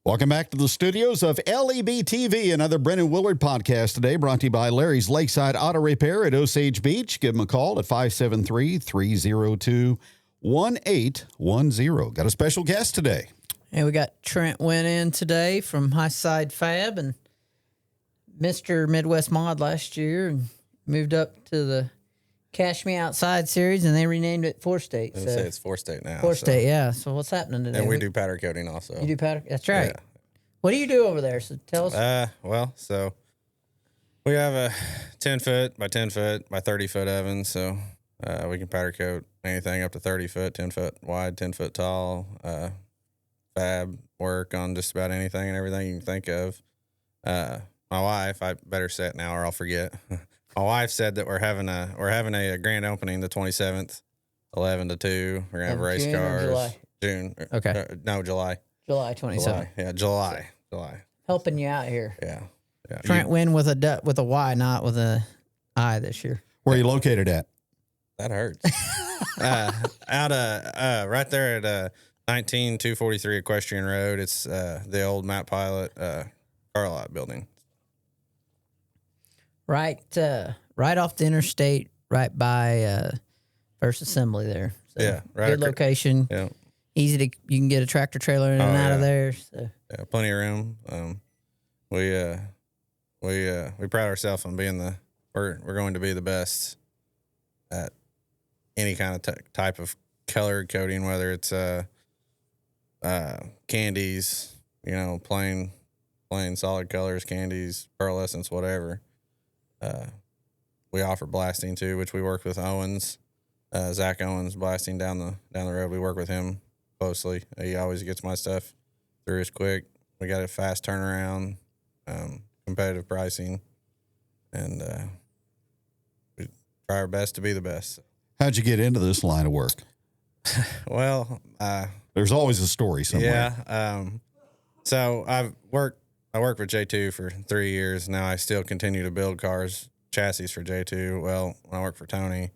Welcome back to the studios of LEB TV, another Brennan Willard podcast today, brought to you by Larry's Lakeside Auto Repair at Osage Beach. Give them a call at 573-302-1810. Got a special guest today. And we got Trent went in today from Highside Fab and Mr. Midwest Mod last year and moved up to the Cash Me Outside series, and they renamed it Four State. I would say it's Four State now. Four State, yeah. So what's happening today? And we do powder coating also. You do powder? That's right. Yeah. What do you do over there? So tell us. So we have a 10-foot by 10-foot by 30-foot oven, so we can powder coat anything up to 30-foot, 10-foot wide, 10-foot tall. Fab work on just about anything and everything you can think of. My wife, I better say it now or I'll forget. My wife said that we're having a grand opening the 27th, 11 to 2. We're gonna have race June or cars. July? June. Okay. No, July. July 27th. July. Yeah, July. Helping you out here. Yeah. Trent win with a Y, not with a I this year. Where are you located at? That hurts. Right there at 19243 Equestrian Road. It's the old Matt Pilot car lot building. Right off the interstate, right by First Assembly there. So Yeah, right. good location. Yeah. Easy to, you can get a tractor trailer in and out of there. So. Yeah, plenty of room. We pride ourselves on being we're going to be the best at any kind of type of color coding, whether it's candies, plain solid colors, candies, pearlescence, whatever. We offer blasting too, which we work with Owens, Zach Owens, blasting down the road. We work with him closely. He always gets my stuff through as quick. We got a fast turnaround, competitive pricing, and we try our best to be the best. How'd you get into this line of work? Well, there's always a story somewhere. Yeah. So I worked with J2 for 3 years. Now I still continue to build cars, chassis for J2. Well, when I worked for Tony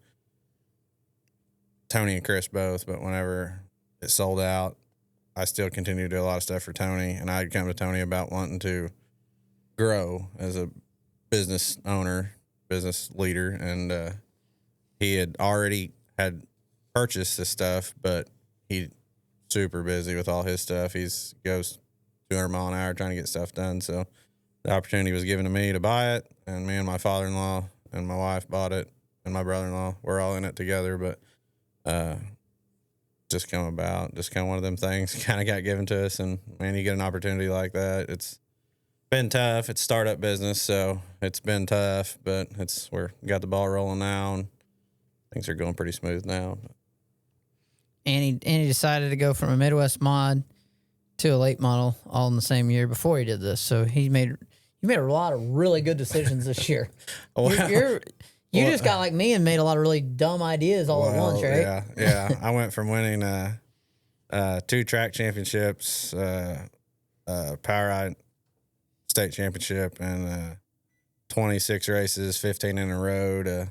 and Chris both, but whenever it sold out, I still continue to do a lot of stuff for Tony. And I'd come to Tony about wanting to grow as a business owner, business leader. And he had already had purchased this stuff, but he's super busy with all his stuff. He's goes 200 mile an hour trying to get stuff done. So the opportunity was given to me to buy it, and me and my father-in-law and my wife bought it, and my brother-in-law, we're all in it together. But just come one of them things kind of got given to us. And man, you get an opportunity like that. It's been tough. It's startup business, so it's been tough, but we're got the ball rolling now, and things are going pretty smooth now. And he decided to go from a Midwest Mod to a late model all in the same year before he did this. So you made a lot of really good decisions this year. Well, you just got like me and made a lot of really dumb ideas all at once, right? Yeah. I went from winning 2 track championships, Power Ride state championship, and 26 races, 15 in a row.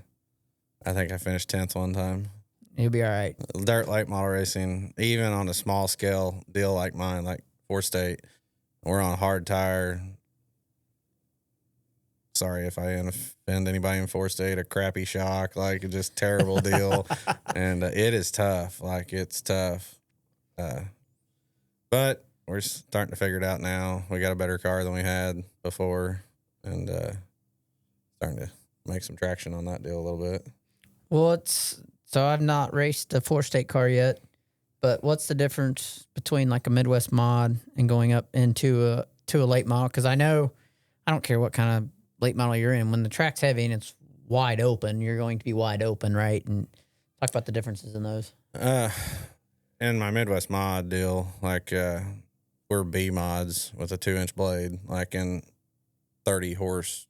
I think I finished 10th one time. You'll be all right. Dirt late model racing, even on a small scale deal like mine, like Four State, we're on hard tire. Sorry if I offend anybody in Four State, a crappy shock, like just terrible deal. And it is tough. Like it's tough. But we're starting to figure it out now. We got a better car than we had before, and starting to make some traction on that deal a little bit. Well, so I've not raced a Four State car yet, but what's the difference between like a Midwest Mod and going up into a late model? Because I know, I don't care what kind of late model you're in, when the track's heavy and it's wide open, you're going to be wide open, right? And talk about the differences in those. In my Midwest Mod deal, like we're B mods with a 2-inch blade, like in 30 horse,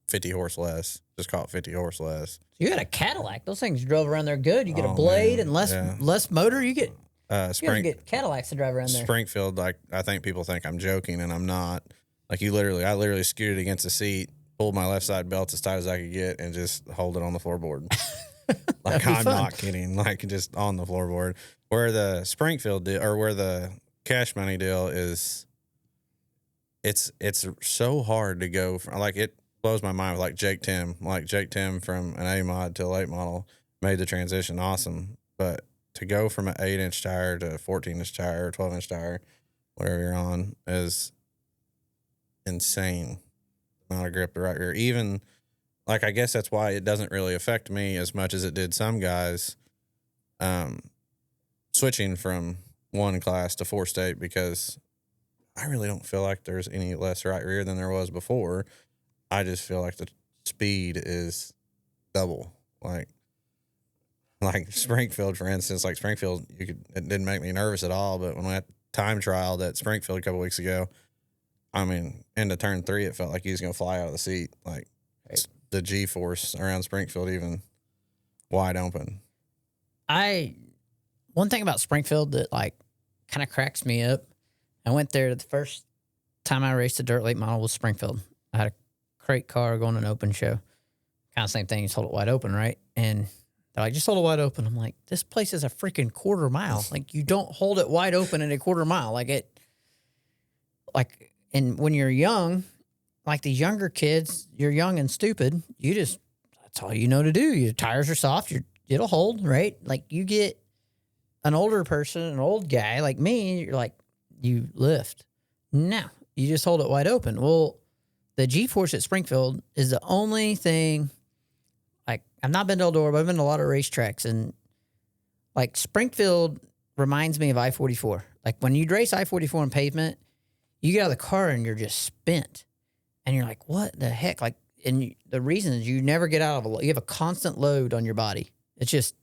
50 horse less. Just call it 50 horse less. You had a Cadillac. Those things drove around there good. You get a blade and less motor. You get get Cadillacs to drive around there. Springfield, like I think people think I'm joking, and I'm not. Like I literally scooted against the seat, pulled my left side belt as tight as I could get, and just hold it on the floorboard. Like I'm not kidding. Like just on the floorboard. Where the Springfield deal, or where the Cash Money deal is, it's so hard to go from, like, it blows my mind with like Jake Tim. Like Jake Tim from an A mod to a late model made the transition awesome. But to go from an 8-inch tire to a 14-inch tire or 12-inch tire, whatever you're on, is insane. The amount of grip the right rear. Even, like, I guess that's why it doesn't really affect me as much as it did some guys switching from one class to 4-state, because I really don't feel like there's any less right rear than there was before. I just feel like the speed is double. Like Springfield, for instance, like Springfield, it didn't make me nervous at all. But when we had time trialed at Springfield a couple weeks ago, I mean, into turn 3, it felt like he was going to fly out of the seat. Like the G-force around Springfield, even wide open. One thing about Springfield that like kind of cracks me up. I went there the first time I raced a dirt late model was Springfield. I had a crate car going to an open show. Kind of same thing. You just hold it wide open, right? And they're like, just hold it wide open. I'm like, this place is a freaking quarter mile. Like, you don't hold it wide open in a quarter mile. And when you're young, like these younger kids, you're young and stupid. That's all you know to do. Your tires are soft. It'll hold, right? Like, you get an older person, an old guy like me, you're like, you lift. No, you just hold it wide open. Well, the G-force at Springfield is the only thing. Like, I've not been to Eldora, but I've been to a lot of racetracks, and like Springfield reminds me of I-44. Like, when you race I-44 on pavement, you get out of the car and you're just spent, and you're like, what the heck? Like, the reason is you never get out of you have a constant load on your body. It just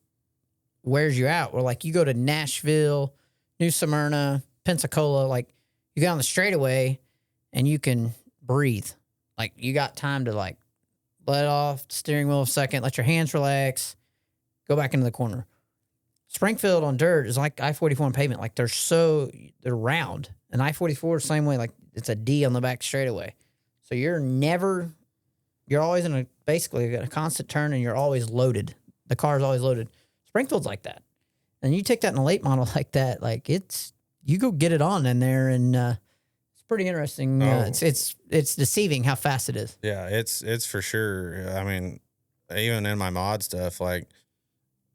wears you out. Or like, you go to Nashville, New Smyrna, Pensacola, like, you get on the straightaway and you can breathe. Like, you got time to like let off the steering wheel a second, let your hands relax, go back into the corner. Springfield on dirt is like I-44 on pavement. Like, they're round. And I-44 is the same way. Like, it's a D on the back straightaway. So you're always in basically a constant turn, and you're always loaded. The car's always loaded. Springfield's like that. And you take that in a late model like that, like, you go get it on in there, and it's pretty interesting. It's deceiving how fast it is. Yeah, it's for sure. I mean, even in my mod stuff, like,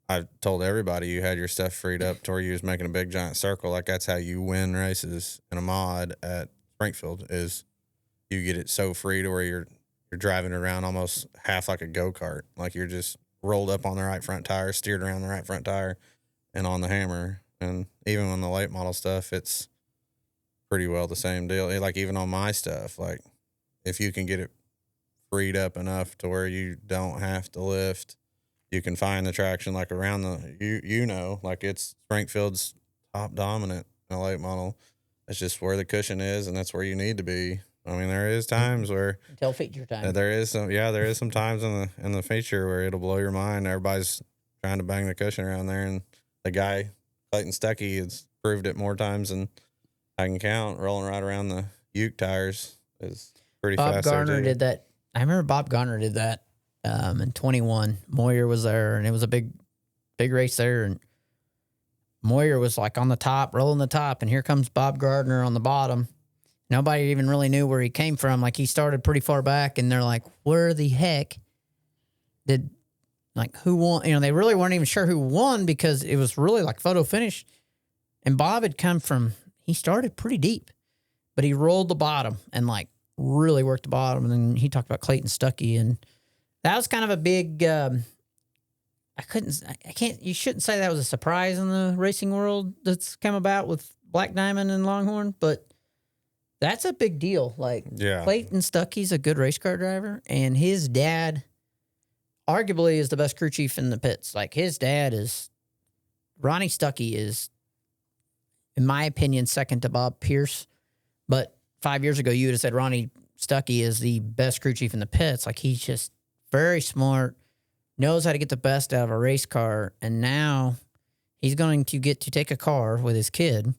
I told everybody you had your stuff freed up to where you was making a big giant circle. Like, that's how you win races in a mod at Springfield, is you get it so free to where you're driving around almost half like a go-kart. Like, you're just rolled up on the right front tire, steered around the right front tire, and on the hammer. And even on the late model stuff, it's pretty well the same deal. Like, even on my stuff, like, if you can get it freed up enough to where you don't have to lift, you can find the traction, like, around like, it's Springfield's top dominant in a late model. It's just where the cushion is, and that's where you need to be. I mean, there is times where Until feature time. there is some times in the feature where it'll blow your mind. Everybody's trying to bang the cushion around there, and the guy Clayton Stuckey has proved it more times than I can count. Rolling right around the Uke tires is pretty fast. Bob Garner did that. I remember Bob Garner did that in 21. Moyer was there, and it was a big race there, and Moyer was like on the top, rolling the top, and here comes Bob Gardner on the bottom. Nobody even really knew where he came from. Like, he started pretty far back, and they're like, where the heck who won? You know, they really weren't even sure who won, because it was really like photo finish. And Bob had he started pretty deep, but he rolled the bottom and like really worked the bottom. And then he talked about Clayton Stuckey, and that was kind of a big, you shouldn't say that was a surprise in the racing world that's come about with Black Diamond and Longhorn, but that's a big deal. Like, Yeah. Clayton Stuckey's a good race car driver, and his dad arguably is the best crew chief in the pits. Like, his dad Ronnie Stuckey is, in my opinion, second to Bob Pierce. But 5 years ago, you would have said Ronnie Stuckey is the best crew chief in the pits. Like, he's just very smart, knows how to get the best out of a race car, and now he's going to get to take a car with his kid,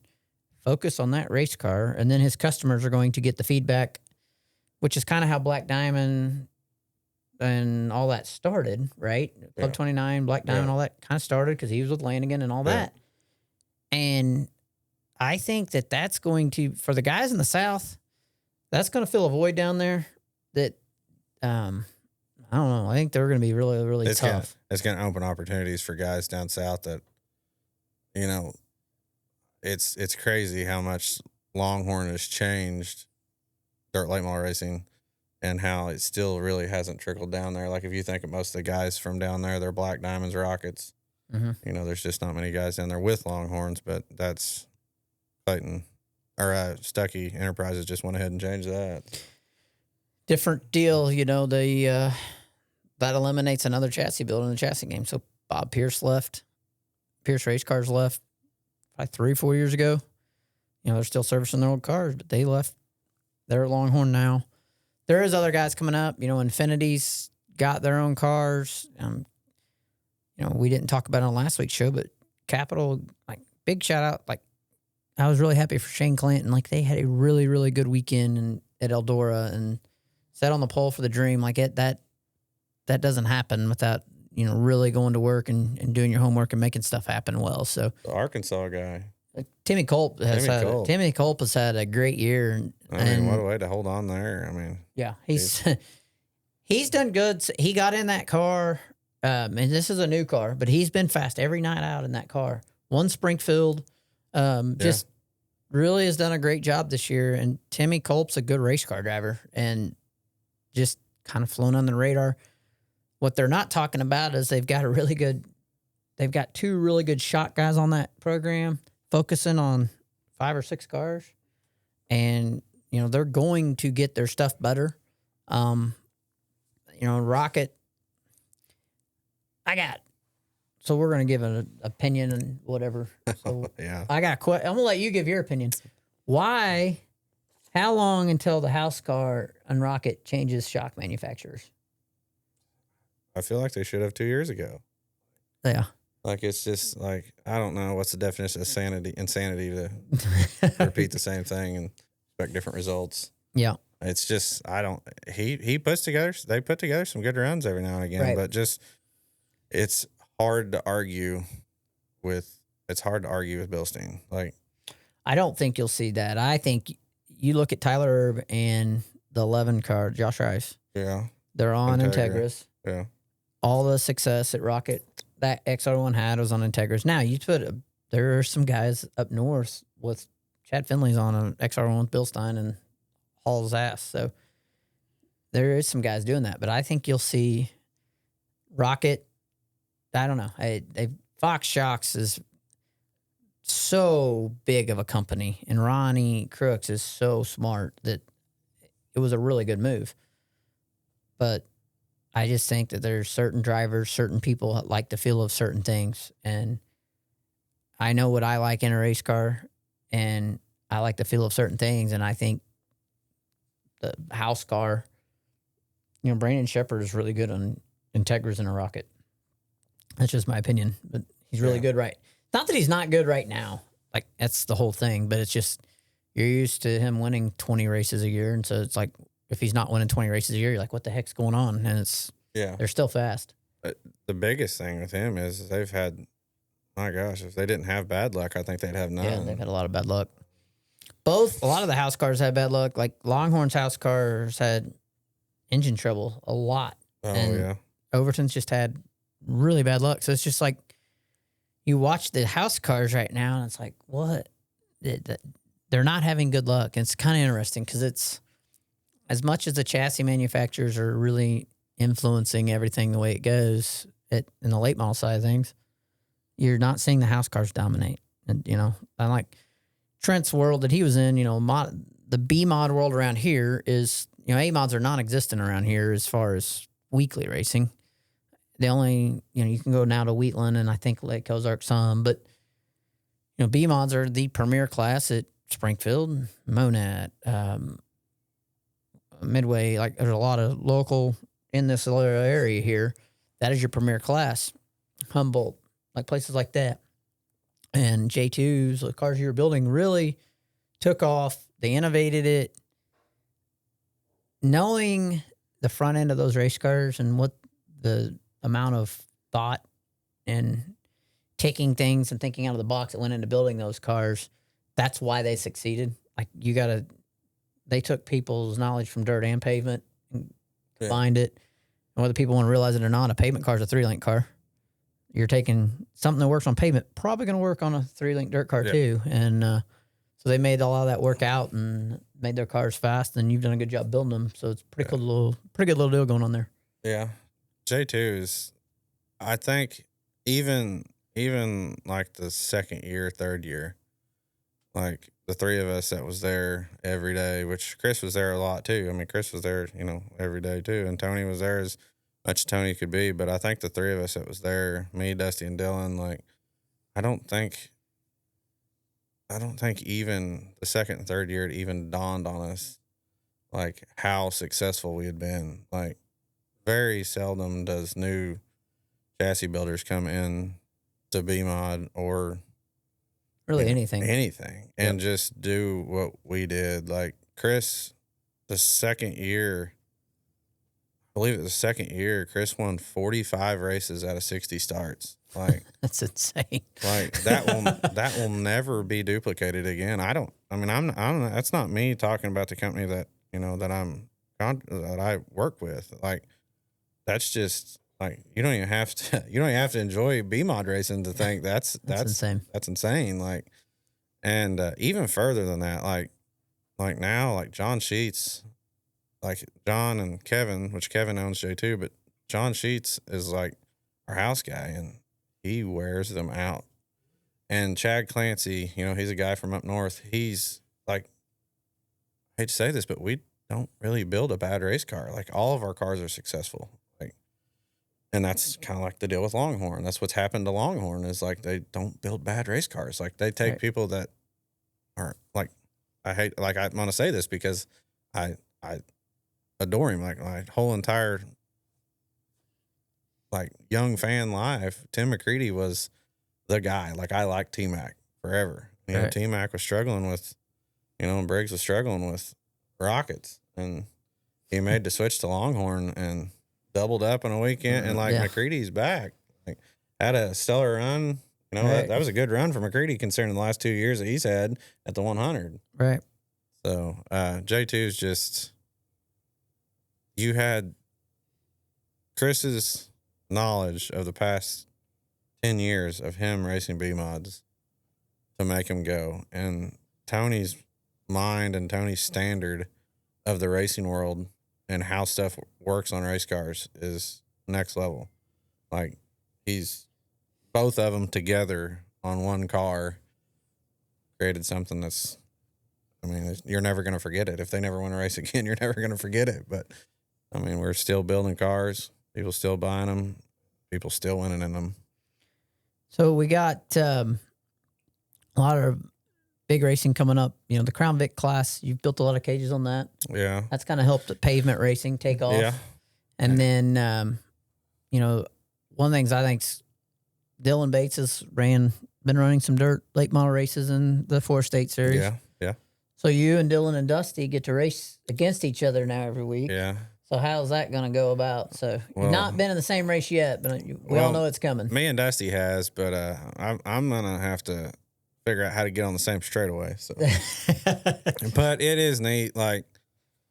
focus on that race car, and then his customers are going to get the feedback, which is kind of how Black Diamond and all that started, right? Club 29, Black Diamond, all that kind of started because he was with Lanigan and all that. And I think that that's going to, for the guys in the South, that's going to fill a void down there that, I don't know. I think they're going to be really, really tough. It's going to open opportunities for guys down south that, you know, it's crazy how much Longhorn has changed dirt late model racing and how it still really hasn't trickled down there. Like if you think of most of the guys from down there, they're Black Diamonds, Rockets. Mm-hmm. You know, there's just not many guys down there with Longhorns, but that's Clayton or Stuckey Enterprises just went ahead and changed that. Different deal, you know, that eliminates another chassis build in the chassis game. So Bob Pierce left. Pierce Race Cars left probably 3-4 years ago. You know, they're still servicing their old cars, but they left. They're at Longhorn now. There is other guys coming up. You know, Infinity's got their own cars. You know, we didn't talk about it on last week's show, but Capital, like, big shout out. Like, I was really happy for Shane Clanton. Like, they had a really, really good weekend at Eldora and sat on the pole for the dream. Like, that doesn't happen without, you know, really going to work and doing your homework and making stuff happen well. So The Arkansas guy. Timmy Culp has had a great year. I mean, what a way to hold on there. I mean, yeah, he's done good. He got in that car, and this is a new car, but he's been fast every night out in that car. Won Springfield, just really has done a great job this year. And Timmy Culp's a good race car driver and just kind of flown under the radar. What they're not talking about is they've got two really good shot guys on that program, focusing on 5 or 6 cars, and you know they're going to get their stuff better. You know, Rocket. So we're gonna give an opinion and whatever. So yeah, I got. I'm gonna let you give your opinion. Why? How long until the house car and Rocket changes shock manufacturers? I feel like they should have 2 years ago. Yeah. Like, it's just like, I don't know what's the definition of insanity to repeat the same thing and expect different results. Yeah. It's just, they put together some good runs every now and again, Right. but just, it's hard to argue with Bilstein. Like, I don't think you'll see that. I think you look at Tyler Erb and the 11 car, Josh Rice. yeah, They're on Integris. yeah. All the success at Rocket that XR1 had was on Integris. Now, there are some guys up north with Chad Finley's on an XR1 with Bilstein and hauls ass. So there is some guys doing that. But I think you'll see Rocket, I don't know. Fox Shocks is so big of a company, and Ronnie Crooks is so smart that it was a really good move. But I just think that there's certain drivers, certain people that like the feel of certain things. And I know what I like in a race car, and I like the feel of certain things. And I think the house car, you know, Brandon Shepard is really good on Integras and a Rocket. That's just my opinion, but he's really good not that he's not good right now. Like, that's the whole thing, but it's just, you're used to him winning 20 races a year. And so it's like, if he's not winning 20 races a year, you're like, what the heck's going on? And they're still fast. The biggest thing with him is they've had, my gosh, if they didn't have bad luck, I think they'd have none. Yeah, they've had a lot of bad luck. A lot of the house cars had bad luck. Like Longhorn's house cars had engine trouble a lot. Oh, and yeah. Overton's just had really bad luck. So it's just like, you watch the house cars right now, and it's like, what? They're not having good luck. And it's kind of interesting because it's, as much as the chassis manufacturers are really influencing everything the way it goes in the late model side of things, you're not seeing the house cars dominate. And, you know, I like Trent's world that he was in, you know, the B mod world around here is, you know, A mods are non-existent around here as far as weekly racing. The only, you know, you can go now to Wheatland and I think Lake Ozark some, but, you know, B mods are the premier class at Springfield, Monat, Midway. Like, there's a lot of local in this little area here. That is your premier class. Humboldt, like places like that. And J2s, the cars you were building, really took off. They innovated it. Knowing the front end of those race cars and what the amount of thought and taking things and thinking out of the box that went into building those cars, that's why they succeeded. Like, you got to they took people's knowledge from dirt and pavement and Yeah. combined it. And whether people want to realize it or not, a pavement car is a 3-link car. You're taking something that works on pavement, probably going to work on a 3-link dirt car too. And so they made a lot of that work out and made their cars fast. And you've done a good job building them. So it's pretty pretty good little deal going on there. Yeah. J2 is, I think, even like the second year, third year, like the three of us that was there every day, which Chris was there a lot too. I mean, Chris was there, every day too. And Tony was there as much as Tony could be. But I think the three of us that was there, me, Dusty, and Dylan, like, I don't think even the second and third year it even dawned on us, like, how successful we had been. Like, very seldom does new chassis builders come in to B-Mod or Really anything. And just do what we did. Like, Chris, the second year, I believe it was the second year, Chris won 45 races out of 60 starts. Like, That's insane. like that will never be duplicated again. That's not me talking about the company that, that I work with. Like, that's just, like, you don't even have to enjoy B-Mod racing to think that's insane. That's insane. Like, and even further than that, like now, like John Sheets, like John and Kevin, which Kevin owns J2, but John Sheets is like our house guy and he wears them out. And Chad Clancy, he's a guy from up north. He's like, I hate to say this, but we don't really build a bad race car. Like, all of our cars are successful. And that's kind of like the deal with Longhorn. That's what's happened to Longhorn is, like, they don't build bad race cars. Like, they take people that aren't, like, I want to say this because I adore him. Like, my whole entire, like, young fan life, Tim McCready was the guy. Like, I liked T-Mac forever. T-Mac was struggling with, and Briggs was struggling with rockets. And he made the switch to Longhorn and doubled up in a weekend, and McCready's back. Like, had a stellar run. That was a good run for McCready considering the last 2 years that he's had at the 100. Right. So J2 is just, you had Chris's knowledge of the past 10 years of him racing B-Mods to make him go, and Tony's mind and Tony's standard of the racing world and how stuff works on race cars is next level. Like, he's both of them together on one car created something that's, you're never going to forget it. If they never want to race again, you're never going to forget it. But we're still building cars. People still buying them. People still winning in them. So we got a lot of big racing coming up. The Crown Vic class, you've built a lot of cages on that. Yeah. That's kind of helped the pavement racing take off. Yeah. And then, one of the things I think's Dylan Bates has been running some dirt late model races in the 4-state series. Yeah. Yeah. So you and Dylan and Dusty get to race against each other now every week. Yeah. So how's that going to go about? So you've not been in the same race yet, but we all know it's coming. Me and Dusty has, but I'm going to have to figure out how to get on the same straightaway. So, but it is neat. Like,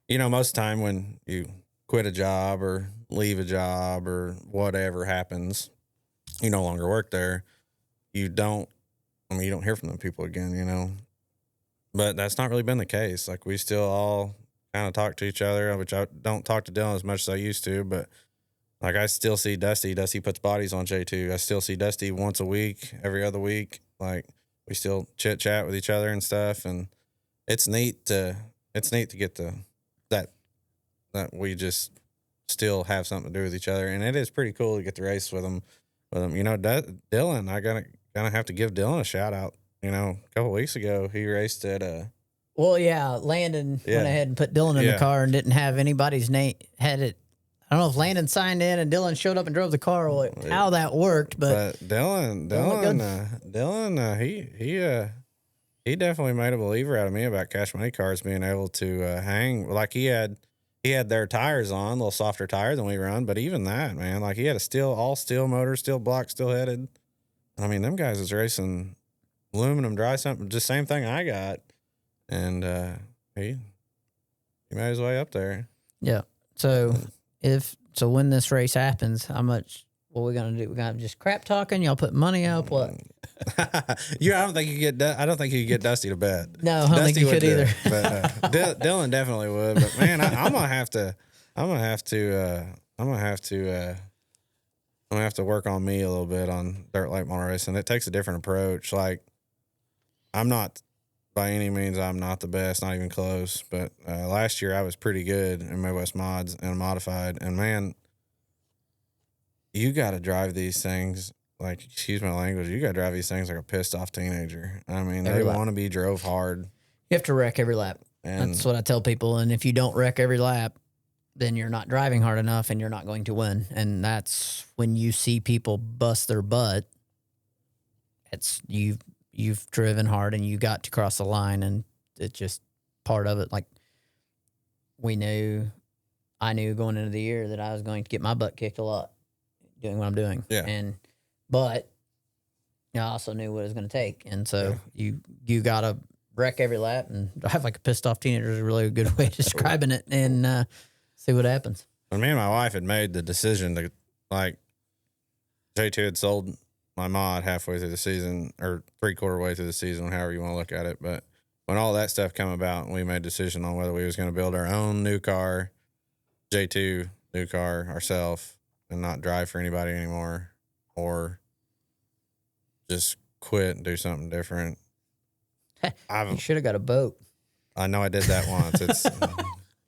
most of the time when you quit a job or leave a job or whatever happens, you no longer work there. You don't hear from them people again, but that's not really been the case. Like, we still all kind of talk to each other, which I don't talk to Dylan as much as I used to, but like, I still see Dusty. Dusty puts bodies on J2. I still see Dusty once a week, every other week. Like, we still chit chat with each other and stuff. And it's neat to get that we just still have something to do with each other. And it is pretty cool to get to race with them. Dylan, I gonna have to give Dylan a shout out. A couple of weeks ago, he raced at Well, yeah, Landon went ahead and put Dylan in the car and didn't have anybody's name. I don't know if Landon signed in and Dylan showed up and drove the car, or how that worked, but Dylan, he definitely made a believer out of me about Cash Money Cars being able to hang. Like, he had their tires on, a little softer tire than we run, but even that, man, like, he had all steel motor, steel block, steel headed. And them guys is racing aluminum dry something, just same thing I got. And he You made his way up there. Yeah. So when this race happens, how much? What we gonna do? We're gonna just crap talking. Y'all put money up. What? I don't think you get. I don't think you could get Dusty to bet. No, I don't think you would could either. But Dylan definitely would. But man, I'm gonna have to work on me a little bit on dirt late model racing. It takes a different approach. Like, I'm not by any means. I'm not the best, not even close. But last year I was pretty good in Midwest mods and modified. And man, you got to drive these things like, excuse my language, you got to drive these things like a pissed off teenager. I mean, they want to be drove hard. You have to wreck every lap. And that's what I tell people. And if you don't wreck every lap, then you're not driving hard enough and you're not going to win. And that's when you see people bust their butt. It's you've driven hard and you got to cross the line, and it's just part of it. Like, I knew going into the year that I was going to get my butt kicked a lot doing what I'm doing. Yeah. But I also knew what it was going to take. And so you got to wreck every lap and drive like a pissed off teenager is a really good way of describing it, and see what happens. When me and my wife had made the decision to, like, J2 had sold my mod halfway through the season, or 3/4 way through the season, however you want to look at it. But when all that stuff came about, we made a decision on whether we was going to build our own new car, J2 new car ourselves, and not drive for anybody anymore, or just quit and do something different. You should have got a boat. I know I did that once. It's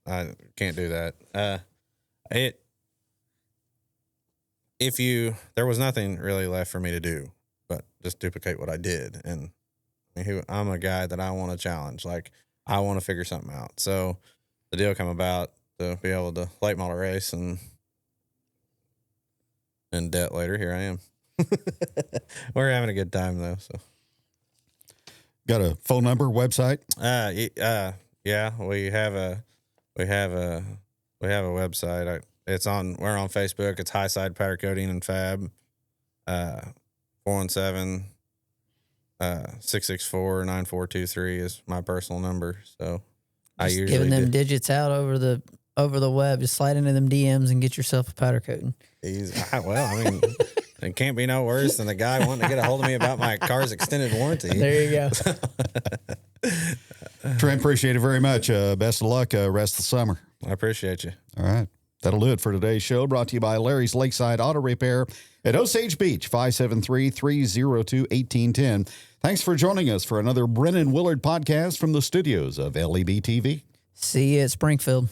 I can't do that. There was nothing really left for me to do but just duplicate what I did. And I'm a guy that I want to challenge. Like, I want to figure something out. So the deal come about to be able to late model race, and in debt later, here I am. We're having a good time though. So, got a phone number, website? Yeah, we have a website. We're on Facebook. It's Highside Powder Coating and Fab. 417 664-9423 is my personal number. So I Just usually giving them digits out over the web. Just slide into them DMs and get yourself a powder coating. It can't be no worse than the guy wanting to get a hold of me about my car's extended warranty. There you go. Trent, appreciate it very much. Best of luck rest of the summer. I appreciate you. All right. That'll do it for today's show, brought to you by Larry's Lakeside Auto Repair at Osage Beach, 573-302-1810. Thanks for joining us for another Brennan Willard podcast from the studios of LEB TV. See you at Springfield.